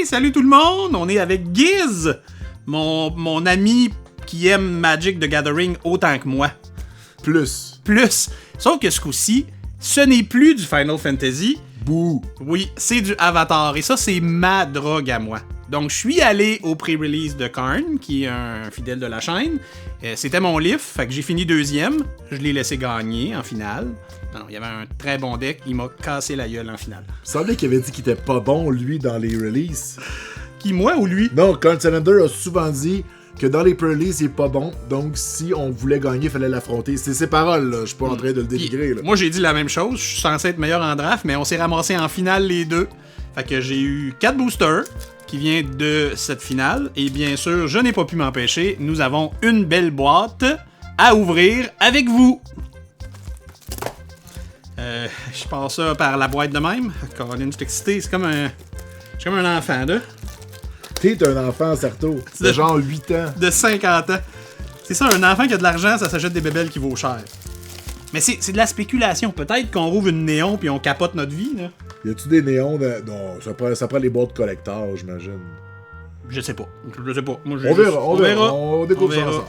Hey, salut tout le monde! On est avec Giz, mon ami qui aime Magic the Gathering autant que moi. Plus. Sauf que ce coup-ci, ce n'est plus du Final Fantasy. Bouh. Oui, c'est du Avatar. Et ça, c'est ma drogue à moi. Donc, je suis allé au pré-release de Karn, qui est un fidèle de la chaîne. C'était mon livre, fait que j'ai fini deuxième. Je l'ai laissé gagner en finale. Non, il y avait un très bon deck. Il m'a cassé la gueule en finale. Il semblait qu'il avait dit qu'il était pas bon, lui, dans les releases. Qui, moi ou lui? Non, Karn Salander a souvent dit que dans les pre-releases, il est pas bon. Donc, si on voulait gagner, il fallait l'affronter. C'est ses paroles, là. Je suis pas en train de le dénigrer, là. Moi, j'ai dit la même chose. Je suis censé être meilleur en draft, mais on s'est ramassé en finale les deux. Fait que j'ai eu 4 boosters qui viennent de cette finale. Et bien sûr, je n'ai pas pu m'empêcher. Nous avons une belle boîte à ouvrir avec vous. Je passe ça par la boîte de même. Caroline, je suis excité. C'est comme un enfant, là. T'es un enfant, Certo. C'est genre 8 ans. De 50 ans. C'est ça, un enfant qui a de l'argent, ça s'achète des bébelles qui vaut cher. Mais c'est de la spéculation. Peut-être qu'on rouvre une néon puis on capote notre vie, là. Y a-tu des néons dans... Non, ça prend les boîtes collector, j'imagine. Je sais pas. Moi, On verra. On découvre ça ensemble.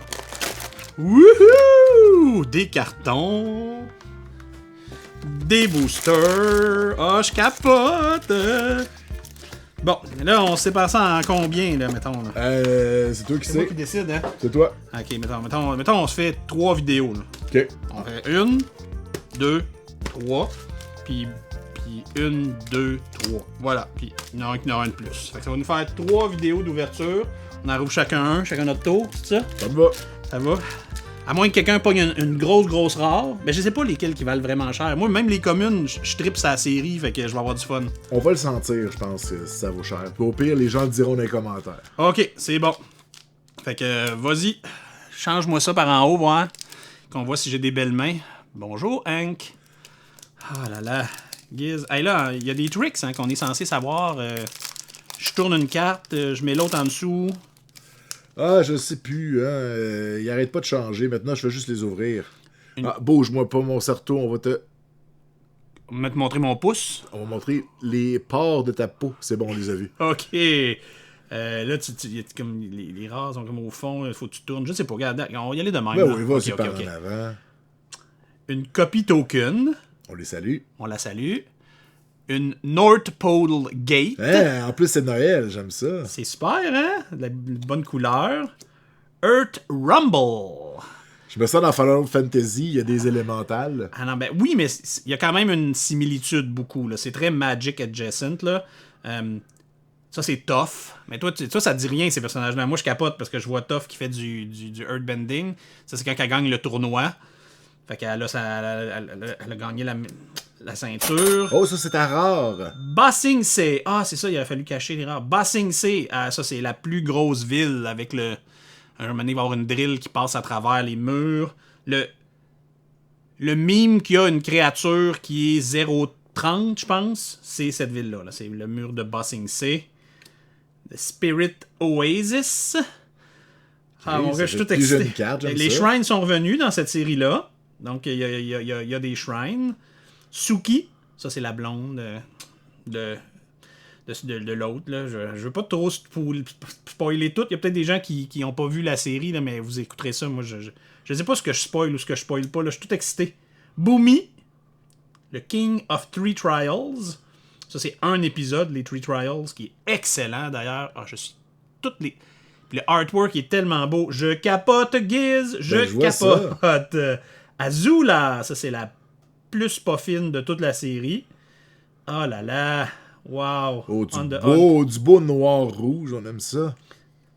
Wouhou! Des cartons. Des boosters. Oh, je capote! Bon, là, on sépare ça en combien, là, mettons? Là? C'est toi qui C'est moi sais. qui décide, hein? C'est toi. Ok, mettons, on se fait 3 vidéos, là. Ok. On fait 1, 2, 3, puis 1, 2, 3. Voilà, puis il y en a un qui en aura une plus. Fait que ça va nous faire 3 vidéos d'ouverture. On en rouvre chacun notre tour, c'est ça? Ça me va. Ça va? À moins que quelqu'un pogne une grosse rare. Mais je sais pas lesquelles qui valent vraiment cher. Moi, même les communes, je tripe sa série, fait que je vais avoir du fun. On va le sentir, je pense, si ça vaut cher. Puis au pire, les gens le diront dans les commentaires. Ok, c'est bon. Fait que, vas-y, change-moi ça par en haut, voir. Qu'on voit si j'ai des belles mains. Bonjour, Hank. Ah là là, Giz. Hey là, il y a des tricks hein, qu'on est censé savoir. Je tourne une carte, je mets l'autre en dessous. Ah, je sais plus, hein. Il arrête pas de changer. Maintenant, je fais juste les ouvrir. Ah, bouge-moi pas, mon Certo. On va te montrer mon pouce. On va montrer les pores de ta peau. C'est bon, on les a vus. Ok. Là, comme les rares sont comme au fond. Il faut que tu tournes. Je sais pas, regarde. On va y aller de même. Ben oui, vas-y ok, par ok. en avant. Une copy token. On les salue. On la salue. Une North Pole Gate. Hein, en plus, c'est Noël, j'aime ça. C'est super, hein? De la bonne couleur. Earth Rumble. Je me sens dans Final Fantasy, il y a des élémentales. Ah non, ben oui, mais il y a quand même une similitude beaucoup. Là. C'est très Magic adjacent. Là. Ça, c'est Toph. Mais toi, ça te dit rien, ces personnages-là. Moi, je capote parce que je vois Toph qui fait du Earthbending. Ça, c'est quand elle gagne le tournoi. Fait qu'elle a gagné la ceinture. Oh, ça, c'est un rare. Ba Sing Se. Ah, c'est ça, il a fallu cacher les rares. Ba Sing Se. Ah, ça, c'est la plus grosse ville avec le... Un moment donné, il va y avoir une drill qui passe à travers les murs. Le mime qui a une créature qui est 0,30, je pense, c'est cette ville-là. Là. C'est le mur de Ba Sing Se. The Spirit Oasis. Ah, mon gars, je suis tout excité. Les shrines sont revenus dans cette série-là. Donc, il y a des shrines. Suki, ça c'est la blonde de l'autre. Là. Je veux pas trop spoiler tout. Il y a peut-être des gens qui n'ont pas vu la série, là, mais vous écouterez ça. Moi, je sais pas ce que je spoil ou ce que je spoil pas. Là. Je suis tout excité. Boomy, le King of Three Trials. Ça, c'est un épisode, les Three Trials, qui est excellent d'ailleurs. Ah, je suis toutes les... Puis le artwork est tellement beau. Je capote, Giz. Je capote. Azula, ça c'est la plus pas fine de toute la série. Oh là là. Wow. Oh, du beau noir-rouge, on aime ça.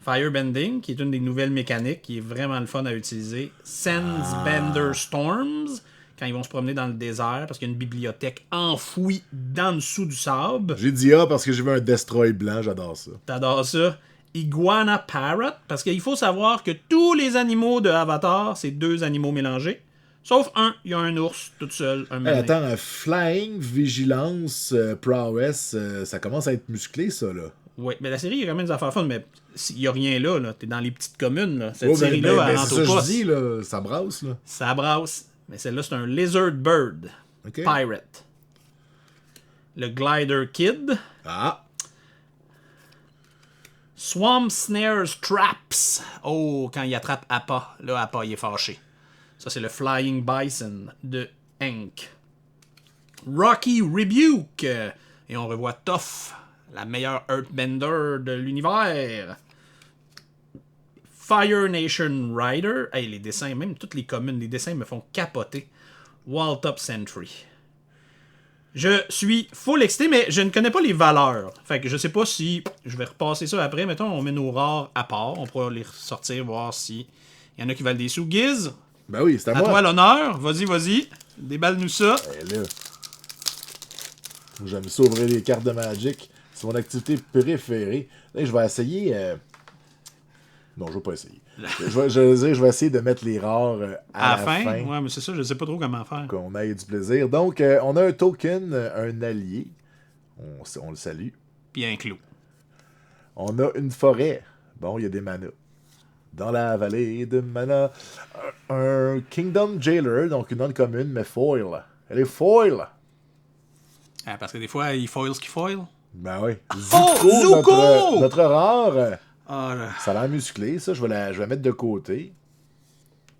Firebending, qui est une des nouvelles mécaniques, qui est vraiment le fun à utiliser. Sandsbender Storms, quand ils vont se promener dans le désert, parce qu'il y a une bibliothèque enfouie dans dessous du sable. J'ai dit parce que j'ai vu un Destroy blanc, j'adore ça. T'adores ça. Iguana Parrot, parce qu'il faut savoir que tous les animaux de Avatar, c'est 2 animaux mélangés. Sauf un, il y a un ours tout seul. Attends, Flying, Vigilance, Prowess, ça commence à être musclé, ça, là. Oui, mais la série, il y a quand même des affaires fun, mais il n'y a rien là. T'es dans les petites communes, là. Cette série-là, elle rentre au poste. C'est ça que je dis, là. Ça brasse, là. Ça brasse. Mais celle-là, c'est un Lizard Bird. Okay. Pirate. Le Glider Kid. Ah. Swamp Snares Traps. Oh, quand il attrape Appa. Là, Appa, il est fâché. Ça, c'est le Flying Bison de Hank. Rocky Rebuke. Et on revoit Toph, la meilleure Earthbender de l'univers. Fire Nation Rider. Hey, les dessins, même toutes les communes, les dessins me font capoter. Wall Top Sentry. Je suis full excité, mais je ne connais pas les valeurs. Fait que je sais pas si... Je vais repasser ça après. Mettons, on met nos rares à part. On pourra les ressortir, voir si... Il y en a qui valent des sous. Giz, Ben oui, c'est à à moi. toi l'honneur. Vas-y. Déballe-nous ça. Ben là, j'aime ça ouvrir les cartes de Magic. C'est mon activité préférée. Là, je vais essayer... Non, je vais pas essayer. Je vais essayer de mettre les rares à la fin. Ouais, mais c'est ça, je sais pas trop comment faire. Qu'on ait du plaisir. Donc, on a un token, un allié. On le salue. Puis un clou. On a une forêt. Bon, il y a des manas. Dans la vallée de mana. Un Kingdom Jailer, donc une non commune, mais foil. Elle est foil. Ah, parce que des fois, il foil ce qu'il foil. Ben oui. Zuko! Notre rare. Ah, là. Ça a l'air musclé, ça. Je vais la mettre de côté.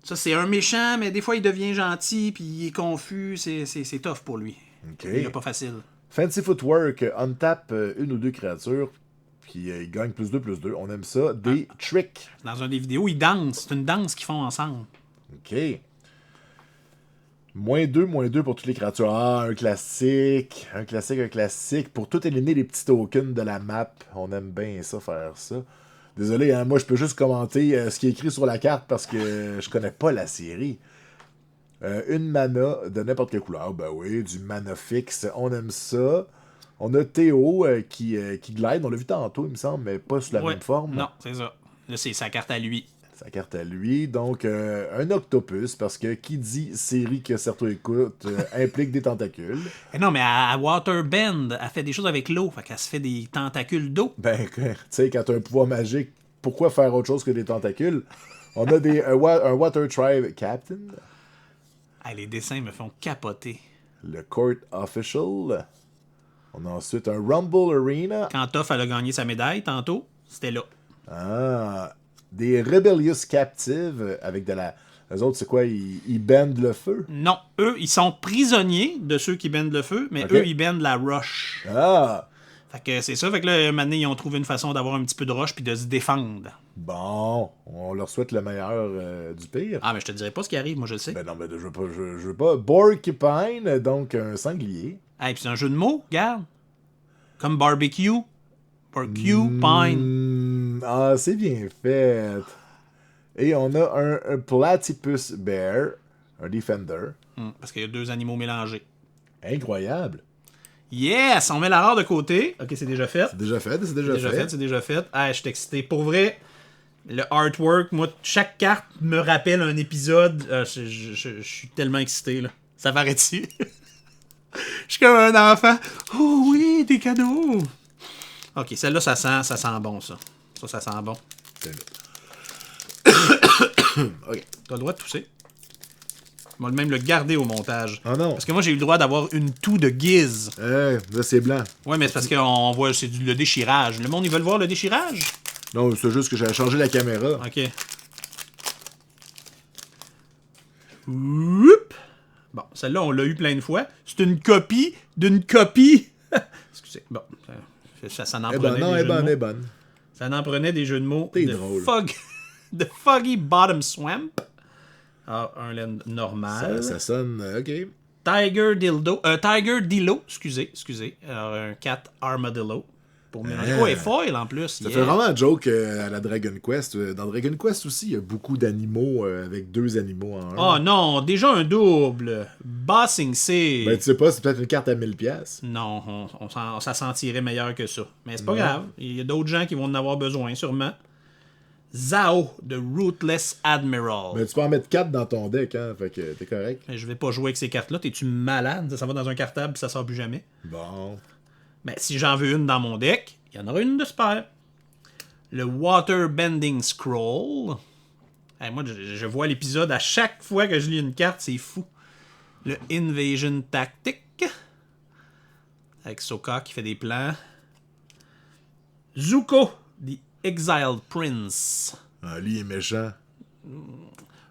Ça, c'est un méchant, mais des fois, il devient gentil, puis il est confus. C'est tough pour lui. OK. Il est pas facile. Fancy Footwork, untap une ou deux créatures, puis il gagne +2/+2. On aime ça. Des tricks. Dans un des vidéos, ils dansent. C'est une danse qu'ils font ensemble. OK. -2 pour toutes les créatures. Ah, un classique. Un classique. Pour tout éliminer les petits tokens de la map. On aime bien ça, faire ça. Désolé, hein, moi je peux juste commenter ce qui est écrit sur la carte parce que je connais pas la série. Une mana de n'importe quelle couleur. Ben oui, du mana fixe. On aime ça. On a Théo qui glide. On l'a vu tantôt, il me semble, mais pas sous la même forme. Non, c'est ça. Là, c'est sa carte à lui. Sa carte à lui. Donc, un octopus, parce que qui dit série que certains écoutent implique des tentacules. Eh non, mais à Waterbend, elle fait des choses avec l'eau. Fait qu'elle se fait des tentacules d'eau. Ben, tu sais, quand t'as un pouvoir magique, pourquoi faire autre chose que des tentacules? On a un Water Tribe Captain. Ah, les dessins me font capoter. Le Court Official. On a ensuite un Rumble Arena. Quand Toph elle a gagné sa médaille tantôt, c'était là. Ah, des Rebellious Captives avec de la... Eux autres, c'est quoi? Ils bendent le feu? Non, eux, ils sont prisonniers de ceux qui bendent le feu, mais eux, ils bendent la rush. Ah! Fait que c'est ça. Fait que là, maintenant, ils ont trouvé une façon d'avoir un petit peu de rush puis de se défendre. Bon, on leur souhaite le meilleur du pire. Ah, mais je te dirai pas ce qui arrive, moi, je le sais. Ben non, mais je veux pas. Porcupine, donc un sanglier. Hey, puis c'est un jeu de mots, regarde. Comme barbecue. Porcupine. Ah, c'est bien fait. Et on a un Platypus Bear, un Defender. Parce qu'il y a deux animaux mélangés. Incroyable. Yes! On met la rare de côté. Ok, c'est déjà fait. C'est déjà fait. C'est déjà fait. Ah, je suis excité. Pour vrai, le artwork, moi, chaque carte me rappelle un épisode. Je suis tellement excité, là. Ça paraît-tu? Je suis comme un enfant. Oh oui, des cadeaux! Ok, celle-là, ça sent bon, ça. Ça sent bon. C'est ok. T'as le droit de tousser. On va même le garder au montage. Ah non. Parce que moi, j'ai eu le droit d'avoir une toux de Giz. Là, c'est blanc. Ouais, mais c'est parce qu'on voit, c'est le déchirage. Le monde, ils veulent voir le déchirage? Non, c'est juste que j'ai changé la caméra. Ok. Oup. Bon, celle-là, on l'a eu plein de fois. C'est une copie d'une copie. Excusez. Bon, ça n'en prenait des jeux de mots. bonne. Ça n'en prenait des jeux de mots. T'es drôle. The Foggy Bottom Swamp. Ah, un land normal. Ça sonne, ok. Tiger Dillo, excusez. Alors, un cat Armadillo. Pour mélanger. Ouais, foil en plus. Ça fait vraiment un joke à la Dragon Quest. Dans Dragon Quest aussi, il y a beaucoup d'animaux avec deux animaux en un. Oh non, déjà un double. Bossing C. Ben, tu sais pas, c'est peut-être une carte à 1000$. Non, ça sentirait meilleur que ça. Mais c'est pas grave. Il y a d'autres gens qui vont en avoir besoin, sûrement. Zao, de Ruthless Admiral. Mais tu peux en mettre 4 dans ton deck, hein, fait que t'es correct. Mais je vais pas jouer avec ces cartes-là. T'es-tu malade? Ça va dans un cartable et ça sort plus jamais. Bon. Mais si j'en veux une dans mon deck, il y en aura une de spare. Le Water Bending Scroll. Hey, moi, je vois l'épisode à chaque fois que je lis une carte, c'est fou. Le Invasion Tactic. Avec Sokka qui fait des plans. Zuko, the Exiled Prince. Ah, lui, il est méchant.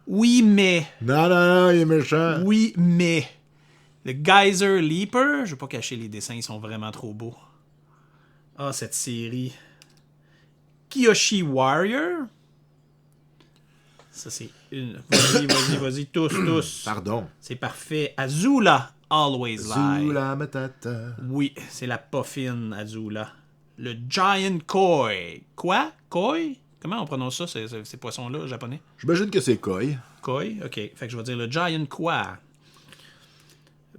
Oui, mais. Non, il est méchant. Oui, mais. Le Geyser Leaper. Je vais pas cacher les dessins, ils sont vraiment trop beaux. Ah, cette série. Kyoshi Warrior. Ça, c'est une. Vas-y, tous. Pardon. C'est parfait. Azula, Always Lie. Zula Matata. Oui, c'est la poffine Azula. Le Giant Koi. Quoi? Koi? Comment on prononce ça, ces poissons-là, japonais? J'imagine que c'est Koi. Koi? Ok. Fait que je vais dire le Giant Koi.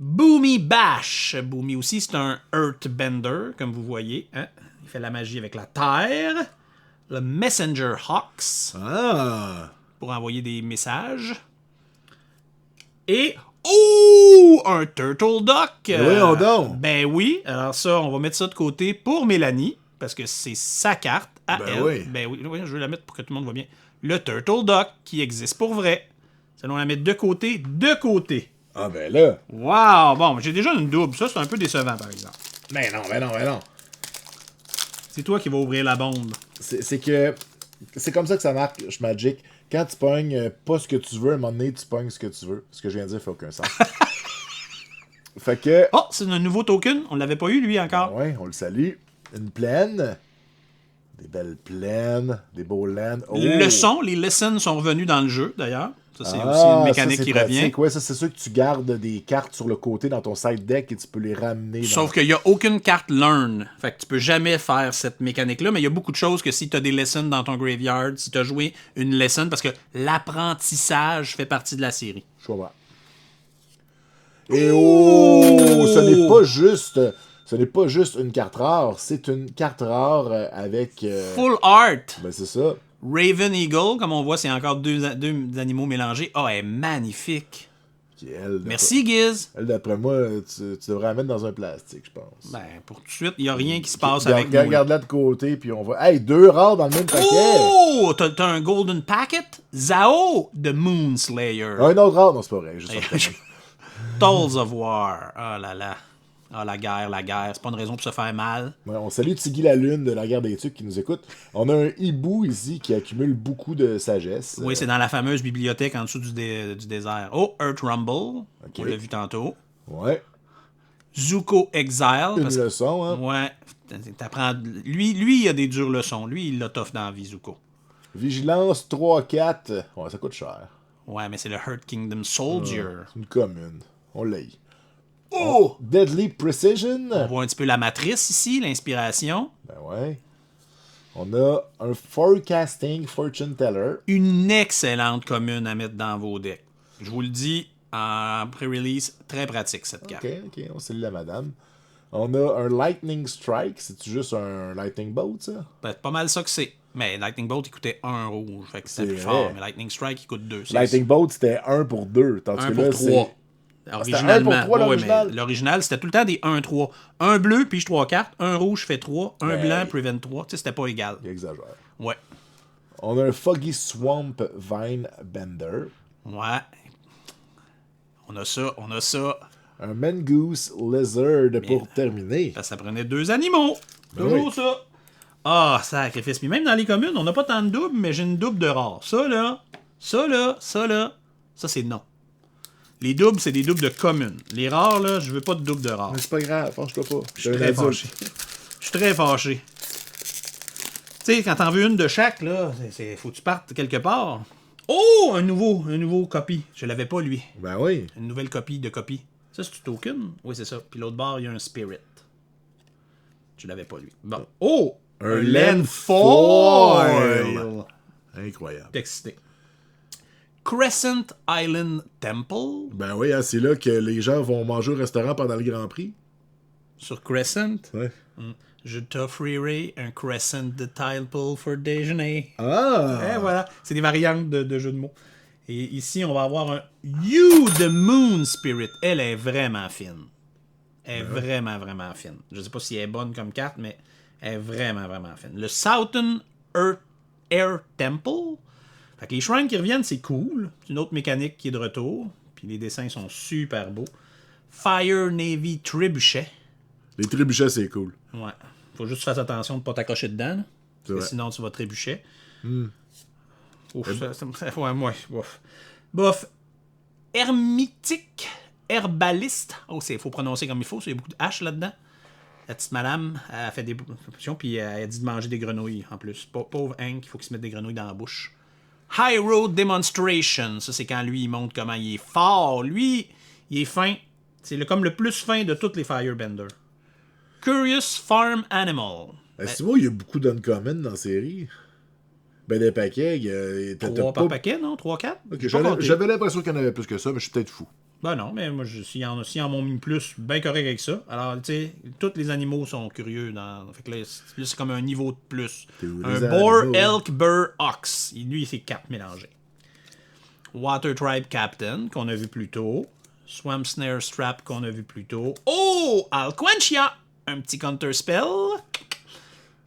Boomy Bash. Boomy aussi, c'est un Earthbender, comme vous voyez. Hein? Il fait la magie avec la terre. Le Messenger Hawks. Ah! Pour envoyer des messages. Et... Oh! Un Turtle Duck! Voyons donc! Ben oui. Alors ça, on va mettre ça de côté pour Mélanie, parce que c'est sa carte à elle. Oui. Ben oui, je vais la mettre pour que tout le monde voit bien. Le Turtle Duck, qui existe pour vrai. Allons la mettre de côté, Ah ben là! Wow! Bon, j'ai déjà une double. Ça, c'est un peu décevant, par exemple. Ben non. C'est toi qui vas ouvrir la bombe. C'est que... C'est comme ça que ça marche, Magic. Quand tu pognes pas ce que tu veux, à un moment donné, tu pognes ce que tu veux. Ce que je viens de dire fait aucun sens. Fait que... Oh, c'est un nouveau token. On l'avait pas eu, lui, encore. Ouais, on le salue. Une plaine. Des belles plaines. Des beaux lands. Oh. Les lessons sont revenus dans le jeu, d'ailleurs. Ça, c'est aussi une mécanique qui revient. Ouais, ça, c'est sûr que tu gardes des cartes sur le côté dans ton side deck et tu peux les ramener. Sauf qu'il n'y a aucune carte learn. Fait que tu peux jamais faire cette mécanique-là, mais il y a beaucoup de choses que si tu as des lessons dans ton graveyard, si tu as joué une lesson, parce que l'apprentissage fait partie de la série. Je vois. Et oh! Ce n'est pas juste une carte rare, c'est une carte rare avec... Full art! Ben c'est ça. Raven Eagle, comme on voit, c'est encore deux animaux mélangés. Ah, elle est magnifique. Merci, Giz. Elle, d'après moi, tu devrais la mettre dans un plastique, je pense. Ben, pour tout de suite, il n'y a rien qui se passe avec nous. Regarde-la de côté, puis on va... Hey, 2 rares dans le même paquet! Oh! T'as un Golden Packet? Zao de Moonslayer. Un autre rare? Non, c'est pas vrai. Tolls of War. Ah là là. Ah, la guerre. C'est pas une raison pour se faire mal. Ouais, on salue Tiggy la Lune de la guerre des Tucs qui nous écoute. On a un hibou ici qui accumule beaucoup de sagesse. Oui, c'est dans la fameuse bibliothèque en dessous du désert. Oh, Earth Rumble. Okay. On l'a vu tantôt. Ouais. Zuko Exile. Une leçon, hein. Ouais. T'apprends... Lui, il a des dures leçons. Lui, il l'a tough dans la vie, Zuko. Vigilance 3-4. Ouais, ça coûte cher. Ouais, mais c'est le Hurt Kingdom Soldier. C'est une commune. On l'a eu. Oh! Deadly Precision. On voit un petit peu la matrice ici, l'inspiration. Ben ouais. On a un Forecasting Fortune Teller. Une excellente commune à mettre dans vos decks. Je vous le dis, en pré-release, très pratique cette carte. Ok, on salue la madame. On a un Lightning Strike. C'est-tu juste un Lightning Bolt, ça? Ben, c'est pas mal ça que c'est. Mais Lightning Bolt, il coûtait 1 rouge. Fait que c'était plus fort. Mais Lightning Strike, il coûte 2. Lightning Bolt, c'était 1 pour 2. Tandis 1 que pour là, 3. Originalement. 1 pour 3, l'original. Mais l'original, c'était tout le temps des 1-3. Un bleu, pige 3 cartes. Un rouge fait 3. Un blanc, prevent 3. Tu sais, c'était pas égal. Il exagère. Ouais. On a un Foggy Swamp Vine Bender. Ouais. On a ça. Un Mongoose Lizard pour terminer. Ça prenait 2 animaux. Toujours ça. Ah, sacrifice. Puis même dans les communes, on n'a pas tant de doubles, mais j'ai une double de rare. Ça, c'est non. Les doubles, c'est des doubles de communes. Les rares, là, je veux pas de double de rare. Mais c'est pas grave, fâche-toi pas. Je suis très fâché. Tu sais, quand t'en veux une de chaque, là, faut que tu partes quelque part. Oh, un nouveau copie. Je l'avais pas, lui. Ben oui. Une nouvelle copie de copie. Ça, c'est du token? Oui, c'est ça. Puis l'autre bord, il y a un Spirit. Je l'avais pas, lui. Bon. Oh! Un Land Foil! Incroyable. Excité. Crescent Island Temple. Ben oui, hein, c'est là que les gens vont manger au restaurant pendant le Grand Prix. Sur Crescent? Ouais. Je t'offrirai un Crescent de Temple for déjeuner. Ah! Et voilà. C'est des variantes de jeux de mots. Et ici, on va avoir un You the Moon Spirit. Elle est vraiment fine. Elle est vraiment fine. Je sais pas si elle est bonne comme carte, mais elle est vraiment fine. Le Southern Air Temple. Fait que les shrines qui reviennent, c'est cool. C'est une autre mécanique qui est de retour. Puis les dessins sont super beaux. Fire Navy Trebuchet. Les trébuchets, c'est cool. Ouais. Faut juste faire attention de ne pas t'accrocher dedans. Là. Parce que sinon, tu vas trébucher. Ouf, ouais, moi, bof. Bof. Hermitique, herbaliste. Oh, il faut prononcer comme il faut, il y a beaucoup de H là-dedans. La petite madame, elle fait des potions, puis elle a dit de manger des grenouilles en plus. Pauvre Hank, il faut qu'il se mette des grenouilles dans la bouche. High Road Demonstration. Ça, c'est quand lui, il montre comment il est fort. Lui, il est fin. C'est comme le plus fin de tous les Firebenders. Curious Farm Animal. Tu vois, il y a beaucoup d'uncommon dans la série. Ben, des paquets, il y a... 3 par paquet, non? 3-4? Okay, j'avais l'impression qu'il y en avait plus que ça, mais je suis peut-être fou. Ben non, mais moi, s'ils en m'ont mis plus, bien correct avec ça. Alors, tu sais, tous les animaux sont curieux. Fait que là, c'est comme un niveau de plus. Un boar, elk, bear, ox. Lui, c'est 4 mélangés. Water Tribe Captain, qu'on a vu plus tôt. Swamp Snare Strap, qu'on a vu plus tôt. Oh! Alquentia! Un petit counter spell.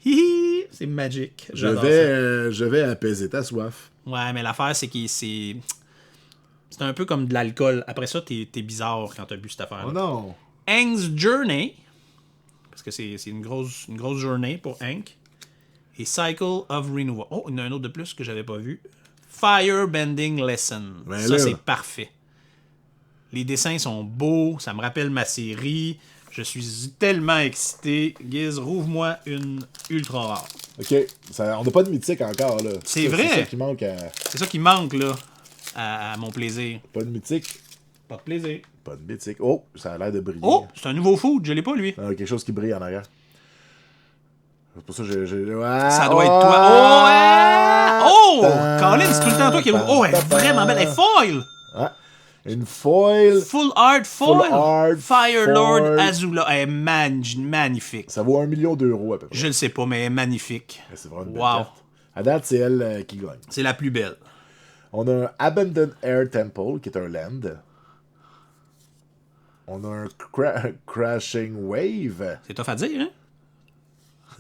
Hihi! C'est magique. Je vais apaiser ta soif. Ouais, mais l'affaire, c'est que c'est un peu comme de l'alcool. Après ça, t'es bizarre quand t'as bu cette affaire-là. Oh non! Hank's Journey. Parce que c'est une grosse journée pour Hank. Et Cycle of Renewal. Oh, il y en a un autre de plus que j'avais pas vu. Firebending Lesson. Ben ça, là, c'est parfait. Les dessins sont beaux. Ça me rappelle ma série. Je suis tellement excité. Giz, rouvre-moi une ultra rare. Ok, on n'a pas de mythique encore, là. C'est vrai! C'est ça qui manque C'est ça qui manque, là, à mon plaisir. Pas de mythique. Pas de plaisir. Pas de mythique. Oh, ça a l'air de briller. Oh, c'est un nouveau food, je l'ai pas, lui. Quelque chose qui brille en arrière. C'est pour ça que j'ai... Ça doit être toi. Oh! Colin, c'est tout le temps toi qui... Oh, elle est vraiment belle. Elle est foil! Ouais. Une foil. Full art foil. Full art Firelord foil. Azula. Elle est magnifique. Ça vaut 1 million d'euros à peu près. Je le sais pas, mais elle est magnifique. C'est vraiment une belle carte. À date, c'est elle qui gagne. C'est la plus belle. On a un Abandoned Air Temple, qui est un land. On a un Crashing Wave. C'est tough à dire, hein?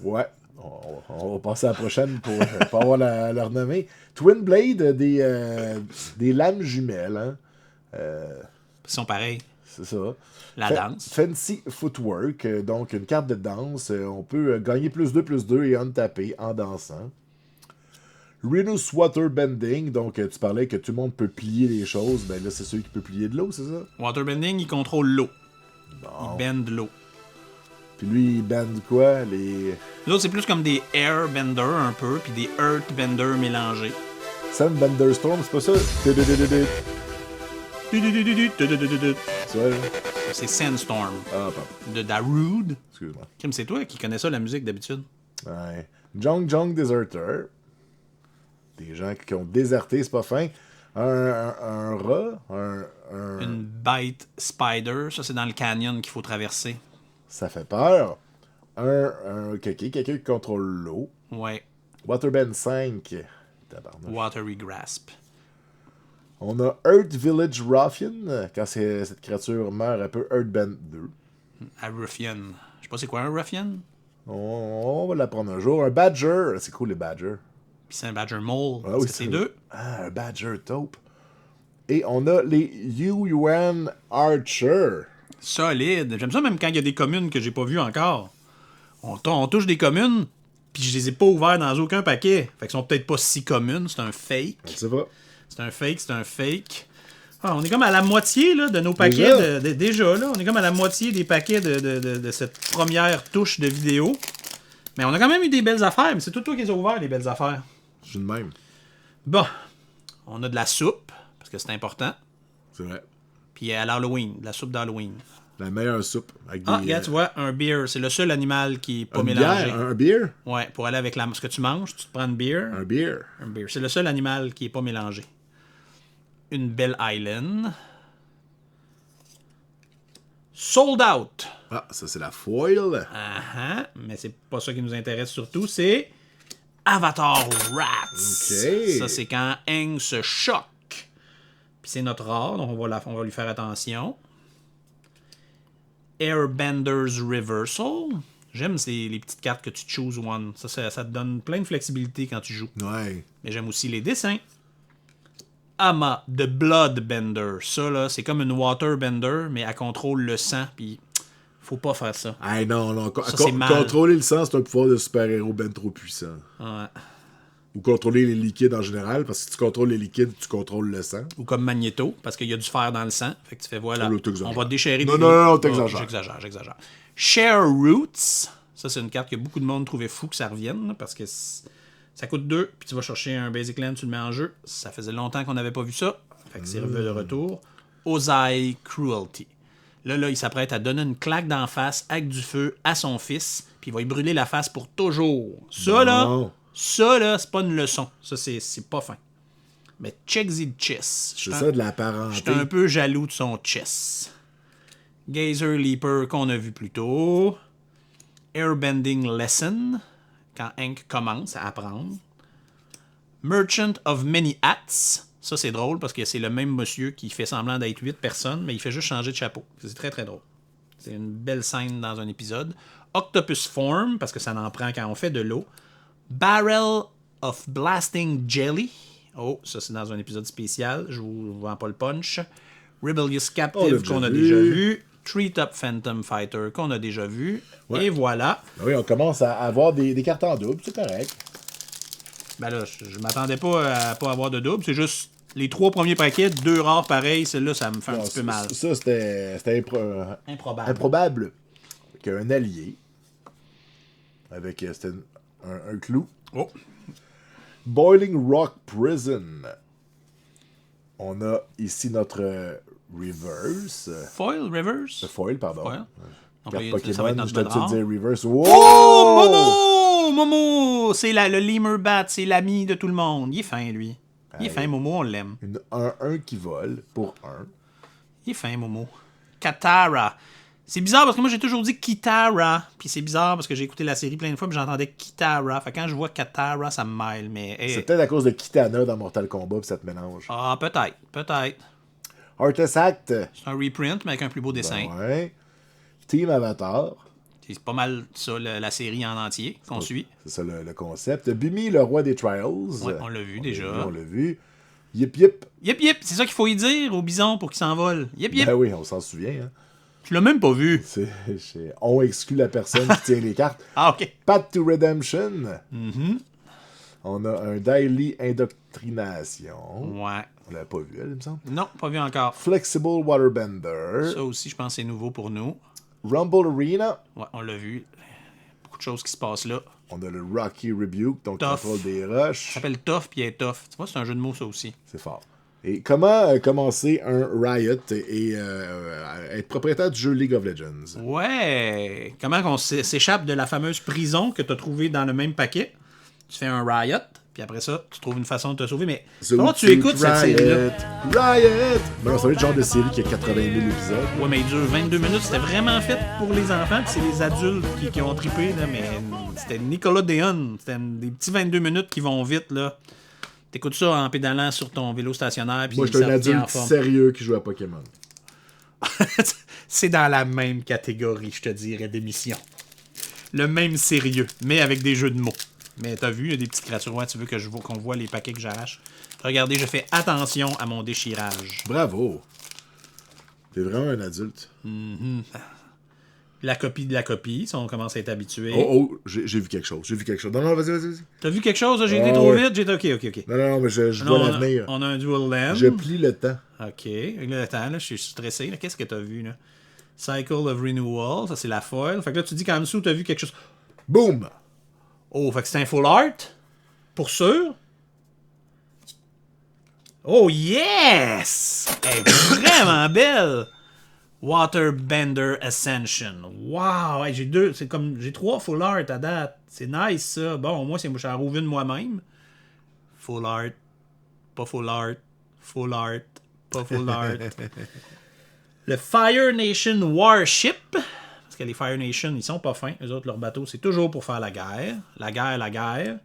Ouais. On va passer à la prochaine pour avoir la renommée. Twin Blade, des lames jumelles. Hein. Ils sont pareils. C'est ça. La danse. Fancy Footwork, donc une carte de danse. On peut gagner +2/+2 et untaper en dansant. Renus Water Bending, donc tu parlais que tout le monde peut plier les choses. Ben là, c'est celui qui peut plier de l'eau, c'est ça? Waterbending, il contrôle l'eau. Bon. Il bend l'eau. Puis lui, il bend quoi? Les autres, c'est plus comme des airbenders un peu, puis des earthbenders mélangés. Sandbender Storm, c'est pas ça? C'est vrai, là? C'est Sandstorm. Ah, pardon. De Darude. Excuse-moi. Kim, c'est toi qui connais ça, la musique, d'habitude. Ouais. Jong Deserter. Des gens qui ont déserté, c'est pas fin. Un rat. Une bite spider. Ça, c'est dans le canyon qu'il faut traverser. Ça fait peur. Quelqu'un qui contrôle l'eau. Ouais. Waterbend 5. Tabarnouche. Watery Grasp. On a Earth Village Ruffian. Quand cette créature meurt, elle peut Earthbend 2. Un Ruffian. Je sais pas c'est quoi un Ruffian. On va l'apprendre un jour. Un Badger. C'est cool les Badgers. Puis c'est un Badger Mole. Ah, oui, c'est deux. Ah, un Badger Taupe. Et on a les Yuan Archer. Solide. J'aime ça même quand il y a des communes que j'ai pas vues encore. On touche des communes, puis je les ai pas ouvertes dans aucun paquet. Fait qu'ils sont peut-être pas si communes. C'est un fake. Je sais pas. C'est un fake. Ah, on est comme à la moitié là, de nos paquets. Déjà, là, on est comme à la moitié des paquets de cette première touche de vidéo. Mais on a quand même eu des belles affaires. Mais c'est tout toi qui les as ouvert, les belles affaires. Je suis de même. Bon. On a de la soupe, parce que c'est important. C'est vrai. Puis à l'Halloween, de la soupe d'Halloween. La meilleure soupe. Avec regarde, tu vois, un beer. C'est le seul animal qui est pas mélangé. Un beer? Ouais, pour aller avec ce que tu manges, tu te prends une beer. Un beer. Un beer. C'est le seul animal qui est pas mélangé. Une belle island. Sold out. Ah, ça c'est la foil. Mais c'est pas ça qui nous intéresse surtout, c'est Avatar Rats. OK. Ça, c'est quand Aang se choque. Puis c'est notre rare, donc on va lui faire attention. Airbender's Reversal. J'aime les petites cartes que tu choose one. Ça te donne plein de flexibilité quand tu joues. Ouais. Mais j'aime aussi les dessins. Ama, The Bloodbender. Ça, là, c'est comme une Waterbender, mais elle contrôle le sang. Puis Faut pas faire ça. Ah non, non. Ça, c'est mal. Contrôler le sang, c'est un pouvoir de super-héros ben trop puissant. Ouais. Ou contrôler les liquides en général, parce que si tu contrôles les liquides, tu contrôles le sang. Ou comme Magneto, parce qu'il y a du fer dans le sang. Fait que tu fais, voilà, Oh là, t'exagères. on va déchirer Non, des... non, t'exagères. J'exagère. Share Roots. Ça, c'est une carte que beaucoup de monde trouvait fou que ça revienne, là, parce que ça coûte 2, puis tu vas chercher un Basic Land, tu le mets en jeu. Ça faisait longtemps qu'on n'avait pas vu ça. Fait que c'est revenu de retour. Ozai Cruelty. Là, il s'apprête à donner une claque d'en face avec du feu à son fils, puis il va y brûler la face pour toujours. Ça, là, c'est pas une leçon. Ça, c'est pas fin. Mais check the chess. C'est ça de la parenté. J'étais un peu jaloux de son chess. Gazer Leaper qu'on a vu plus tôt. Airbending Lesson, quand Hank commence à apprendre. Merchant of Many Hats. Ça, c'est drôle parce que c'est le même monsieur qui fait semblant d'être 8 personnes, mais il fait juste changer de chapeau. C'est très, très drôle. C'est une belle scène dans un épisode. Octopus Form, parce que ça en prend quand on fait de l'eau. Barrel of Blasting Jelly. Oh, ça, c'est dans un épisode spécial. Je vous vends pas le punch. Rebellious Captive, qu'on a déjà vu. Treetop Phantom Fighter, qu'on a déjà vu. Ouais. Et voilà. Ben oui, on commence à avoir des cartes en double, c'est correct. Ben là, je m'attendais pas à pas avoir de double. C'est juste les 3 premiers paquets, 2 rares pareils. Celle-là, ça me fait un petit peu mal. Ça, c'était improbable qu'un allié, avec c'était un clou. Oh. Boiling Rock Prison. On a ici notre reverse. Foil, reverse? Foil, pardon. Foil. Donc, Pokémon, ça va être notre je te dire reverse. Wow! Oh, Momo! C'est le Lemur Bat, c'est l'ami de tout le monde. Il est fin, lui. Il est fin, Momo, on l'aime. Un 1 qui vole pour 1. Il est fin, Momo. Katara. C'est bizarre parce que moi j'ai toujours dit Kitara. Puis c'est bizarre parce que j'ai écouté la série plein de fois, mais j'entendais Kitara. Fait que quand je vois Katara, ça me mêle. Mais, c'est peut-être à cause de Kitana dans Mortal Kombat, puis ça te mélange. Ah, peut-être. Artesact. C'est un reprint, mais avec un plus beau dessin. Ben ouais. Team Avatar. C'est pas mal ça, la série en entier qu'on suit. C'est ça le concept. Bimi, le roi des Trials. Ouais, on l'a vu déjà. On l'a vu. Yip Yip. Yip Yip, c'est ça qu'il faut y dire au bison pour qu'il s'envole. Yip Yip. Ben oui, on s'en souvient. Hein. Tu l'as même pas vu. On exclut la personne qui tient les cartes. Ah, ok. Path to Redemption. Mm-hmm. On a un Daily Indoctrination. Ouais. On l'avait pas vu, elle, il me semble. Non, pas vu encore. Flexible Waterbender. Ça aussi, je pense que c'est nouveau pour nous. Rumble Arena. Ouais, on l'a vu. Beaucoup de choses qui se passent là. On a le Rocky Rebuke, donc Tough. contrôle des rushs. Ça s'appelle Tough puis il est tough. Tu vois, c'est un jeu de mots, ça aussi. C'est fort. Et comment commencer un Riot et être propriétaire du jeu League of Legends? Ouais! Comment on s'échappe de la fameuse prison que tu as trouvée dans le même paquet? Tu fais un Riot, puis après ça, tu trouves une façon de te sauver, mais comment tu écoutes cette série-là? Riot! Ben non, ça va être le genre de série qui a 80 000 épisodes. Ouais, mais il dure 22 minutes. C'était vraiment fait pour les enfants, puis c'est les adultes qui ont trippé, là, mais c'était Nicolas Deon. C'était des petits 22 minutes qui vont vite, là. T'écoutes ça en pédalant sur ton vélo stationnaire. Puis moi, je suis un adulte sérieux qui joue à Pokémon. C'est dans la même catégorie, je te dirais, d'émission. Le même sérieux, mais avec des jeux de mots. Mais t'as vu, il y a des petites créatures. Ouais, tu veux qu'on voit les paquets que j'arrache. Regardez, je fais attention à mon déchirage. Bravo. T'es vraiment un adulte. Mm-hmm. La copie de la copie, ça, on commence à être habitué. Oh, j'ai vu quelque chose. Non, vas-y. T'as vu quelque chose, là? J'ai été trop vite? Ok. Non, mais je vois l'avenir. On a un dual land. Je plie le temps. Ok, le temps, là, je suis stressé. Là. Qu'est-ce que t'as vu, là? Cycle of Renewal, ça c'est la foil. Fait que là, tu dis qu'en dessous, t'as vu quelque chose. Boom! Oh, fait que c'est un full art? Pour sûr? Oh, yes! Elle est vraiment belle! Waterbender Ascension. Wow! Hey, j'ai 3 full art à date. C'est nice, ça. Bon, au moins, j'en rouvre une moi-même. Full art. Pas full art. Full art. Pas full art. Le Fire Nation Warship. Parce que les Fire Nation, ils sont pas fins. Eux autres, leur bateau, c'est toujours pour faire la guerre. La guerre.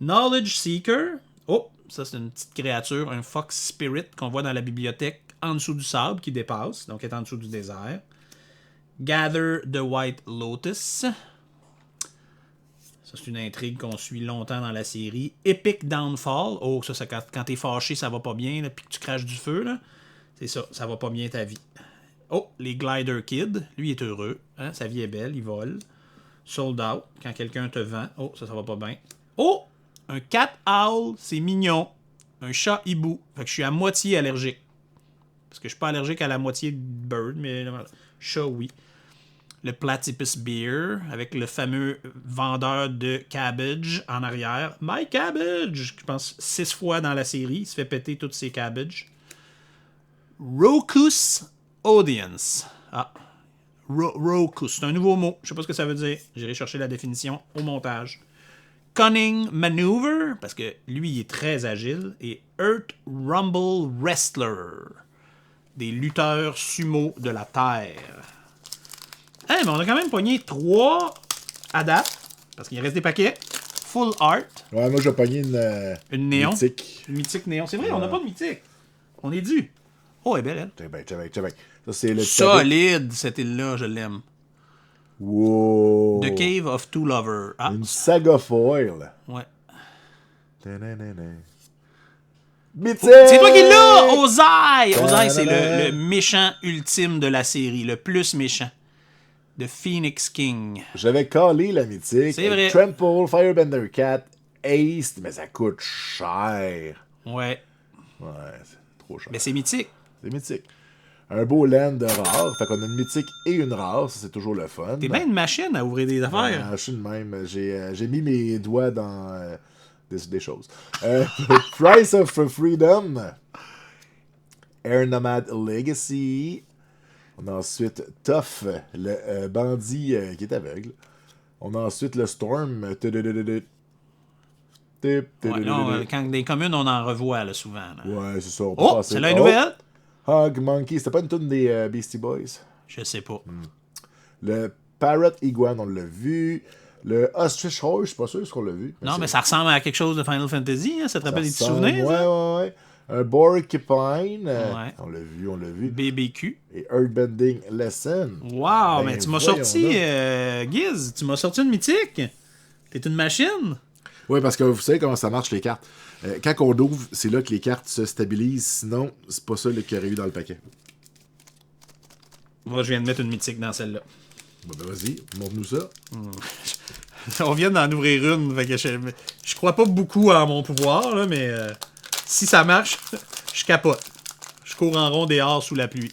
Knowledge Seeker. Oh, ça, c'est une petite créature, un Fox Spirit qu'on voit dans la bibliothèque en dessous du sable qui dépasse, donc est en dessous du désert. Gather the White Lotus. Ça, c'est une intrigue qu'on suit longtemps dans la série. Epic Downfall. Oh, ça quand t'es fâché, ça va pas bien, là, puis que tu craches du feu, là. C'est ça va pas bien ta vie. Oh, les Glider Kid. Lui, il est heureux. Hein? Sa vie est belle, il vole. Sold out, quand quelqu'un te vend. Oh, ça va pas bien. Oh! Un cat owl, c'est mignon. Un chat hibou. Fait que je suis à moitié allergique. Parce que je suis pas allergique à la moitié de bird, mais chat, oui. Le Platypus Beer, avec le fameux vendeur de cabbage en arrière. My cabbage! Je pense 6 fois dans la série. Il se fait péter toutes ses cabbages. Raucous Audience. Ah. Raucous, c'est un nouveau mot. Je sais pas ce que ça veut dire. J'irai chercher la définition au montage. Cunning Maneuver, parce que lui, il est très agile. Et Earth Rumble Wrestler. Des lutteurs sumo de la Terre. Hey, mais on a quand même pogné 3 à date. Parce qu'il reste des paquets. Full Art. Ouais, moi j'ai pogné une néon. mythique. Une mythique néon. C'est vrai, on n'a pas de mythique. On est dû. Oh, elle est belle, elle. Tiens bien. Ça, c'est le solide, cette île-là, je l'aime. Wow. The Cave of Two Lovers. Ah. Une saga foil. Ouais. Mythique! C'est toi qui l'as! Ozai! Ozai, c'est le méchant ultime de la série. Le plus méchant. The Phoenix King. J'avais collé la mythique. C'est vrai. Trample, Firebender Cat, Ace, mais ça coûte cher. Ouais. Ouais, c'est trop cher. Mais c'est mythique. C'est mythique. Un beau land de rare. Fait qu'on a une mythique et une rare. Ça, c'est toujours le fun. T'es bien une machine à ouvrir des affaires. Je suis de même. J'ai mis mes doigts dans des choses. Price of Freedom. Air Nomad Legacy. On a ensuite Tough, le bandit qui est aveugle. On a ensuite le Storm. Ouais, non, quand des communes, on en revoit là, souvent. Là. Ouais, c'est ça. On peut Oh, passer. c'est là une nouvelle? Hog Monkey. C'était pas une tune des Beastie Boys? Je sais pas. Le Parrot Iguane, on l'a vu. Le Ostrich Horse, je suis pas sûr qu'on l'a vu. Non, mais ça ressemble à quelque chose de Final Fantasy. Hein? Ça te rappelle des petits souvenirs? Ouais. Un Borkipine. On l'a vu. BBQ. Et Earthbending Lesson. Wow, mais tu m'as sorti, Giz, tu m'as sorti une mythique. T'es une machine. Oui, parce que vous savez comment ça marche les cartes. Quand on ouvre, c'est là que les cartes se stabilisent. Sinon, c'est pas ça qu'il y aurait eu dans le paquet. Moi, je viens de mettre une mythique dans celle-là. Bon, ben vas-y, montre-nous ça. On vient d'en ouvrir une. Fait que je crois pas beaucoup en mon pouvoir, là, mais si ça marche, je capote. Je cours en rond dehors sous la pluie.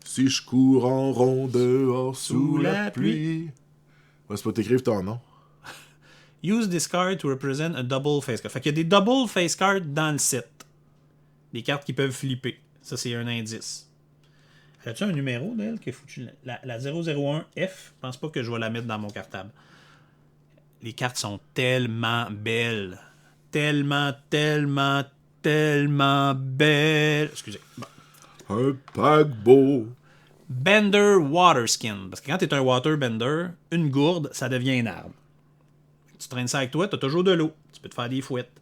Si je cours en rond dehors sous la pluie. Ouais, c'est pas t'écrire ton nom. Use this card to represent a double face card. Fait qu'il y a des double face cards dans le set. Des cartes qui peuvent flipper. Ça, c'est un indice. As-tu un numéro d'elle qui est foutu? La 001F, je pense pas que je vais la mettre dans mon cartable. Les cartes sont tellement belles. Tellement belles. Excusez. Bon. Un paquebot. Bender Waterskin. Parce que quand t'es un waterbender, une gourde, ça devient un arbre. Tu traînes ça avec toi, t'as toujours de l'eau. Tu peux te faire des fouettes.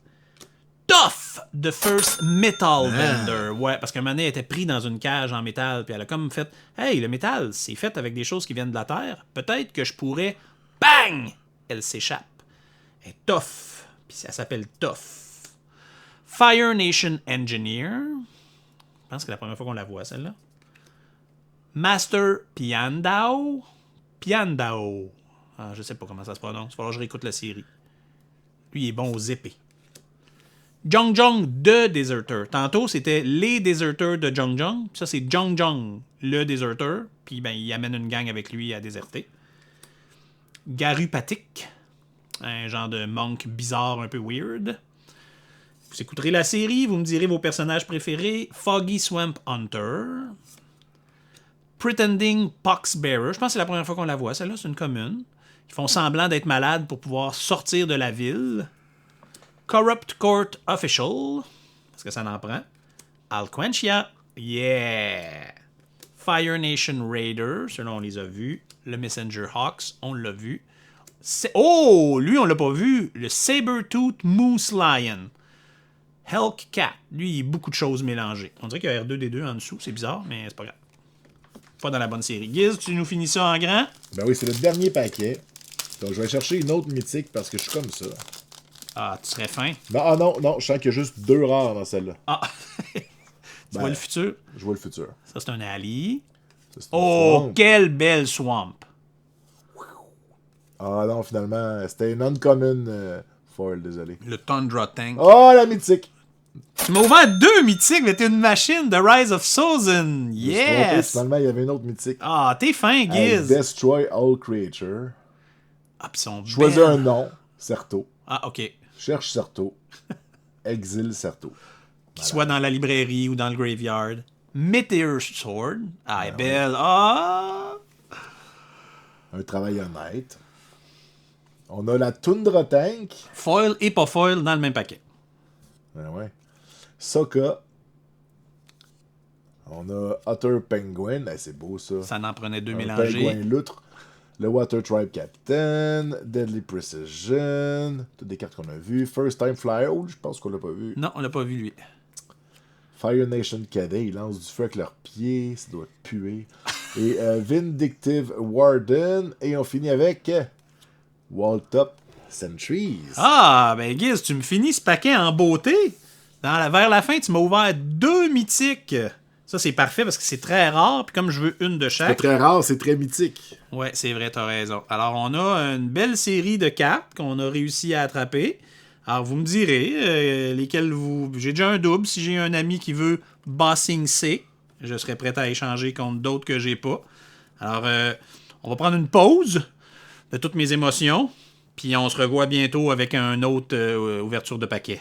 Tough! The First Metal Bender. Ouais, parce qu'un moment donné, elle était pris dans une cage en métal, puis elle a comme fait « Hey, le métal, c'est fait avec des choses qui viennent de la Terre. Peut-être que je pourrais... » Bang! Elle s'échappe. Elle est tough. Puis elle s'appelle Tough. Fire Nation Engineer. Je pense que c'est la première fois qu'on la voit, celle-là. Master Piandao. Piandao. Ah, je sais pas comment ça se prononce. Il va falloir que je réécoute la série. Lui, il est bon aux épées. Jong Jong de Deserter. Tantôt, c'était les Deserters de Jong Jong. Ça, c'est Jong Jong, le Deserter. Puis, ben, il amène une gang avec lui à déserter. Garupatic. Un genre de monk bizarre, un peu weird. Vous écouterez la série, vous me direz vos personnages préférés. Foggy Swamp Hunter. Pretending Poxbearer. Je pense que c'est la première fois qu'on la voit. Celle-là, c'est une commune. Ils font semblant d'être malades pour pouvoir sortir de la ville. Corrupt Court Official. Parce que ça en prend. Alquentia. Yeah! Fire Nation Raider. Ceux-là, on les a vus. Le Messenger Hawks, on l'a vu. Oh! Lui, on l'a pas vu. Le Sabertooth Moose Lion. Helk Cat. Lui, il y a beaucoup de choses mélangées. On dirait qu'il y a R2D2 en dessous. C'est bizarre, mais c'est pas grave. Pas dans la bonne série. Giz, tu nous finis ça en grand? Ben oui, c'est le dernier paquet. Donc, je vais chercher une autre mythique parce que je suis comme ça. Ah, tu serais fin. Non, je sens qu'il y a juste 2 rares dans celle-là. Ah! Tu vois le futur? Je vois le futur. Ça, c'est un Ali. Ça, c'est une Oh, swamp. quelle belle swamp! Ah non, finalement, c'était une uncommon foil, désolé. Le Tundra Tank. Oh, la mythique! Tu m'as ouvert 2 mythiques, mais t'es une machine. The Rise of Sozin. Je me suis trompé, Yes! finalement, il y avait une autre mythique. Ah, t'es fin, Hey, Giz. Destroy all creature. Ah, pis ils sont Choisis belles. un nom, Certo. Ah, ok. Cherche Certo. Exile Certo. Qu'il soit dans la librairie ou dans le graveyard. Meteor Sword. Ah, elle est belle. Ah! Un travail honnête. On a la Tundra Tank. Foil et pas foil dans le même paquet. Ouais. Sokka. On a Otter Penguin. Hey, c'est beau ça. Ça en prenait 2 Un mélangés. Pingouin Loutre. Le Water Tribe Captain. Deadly Precision. Toutes des cartes qu'on a vues. First Time Flyer. Oh, je pense qu'on l'a pas vu. Non, on l'a pas vu, lui. Fire Nation Cadet. Ils lancent du feu avec leurs pieds. Ça doit puer. Et Vindictive Warden. Et on finit avec Walltop Sentries. Ah, ben Giz, tu me finis ce paquet en beauté. Vers la fin, tu m'as ouvert 2 mythiques. Ça, c'est parfait parce que c'est très rare. Puis comme je veux une de C'est chaque. très rare, c'est très mythique. Ouais, c'est vrai, t'as raison. Alors, on a une belle série de cartes qu'on a réussi à attraper. Alors, vous me direz lesquelles vous... J'ai déjà un double. Si j'ai un ami qui veut Bossing C, je serais prêt à échanger contre d'autres que j'ai pas. Alors, on va prendre une pause de toutes mes émotions. Puis on se revoit bientôt avec une autre ouverture de paquet.